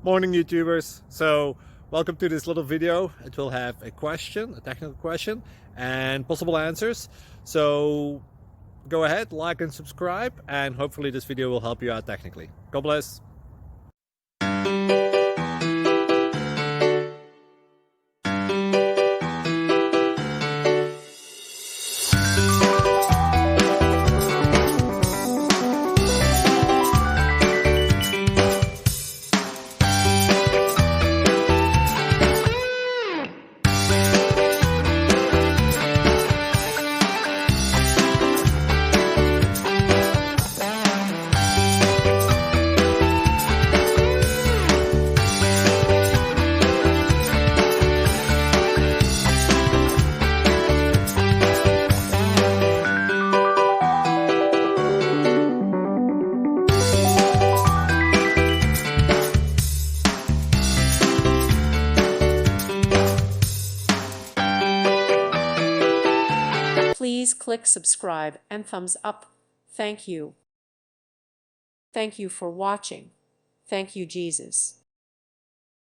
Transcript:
Morning YouTubers. So welcome to this little video. It will have a question, a technical question, and possible answers. So go ahead, like and subscribe, and hopefully this video will help you out technically. God bless. Please click subscribe and thumbs up. Thank you. Thank you for watching. Thank you, Jesus.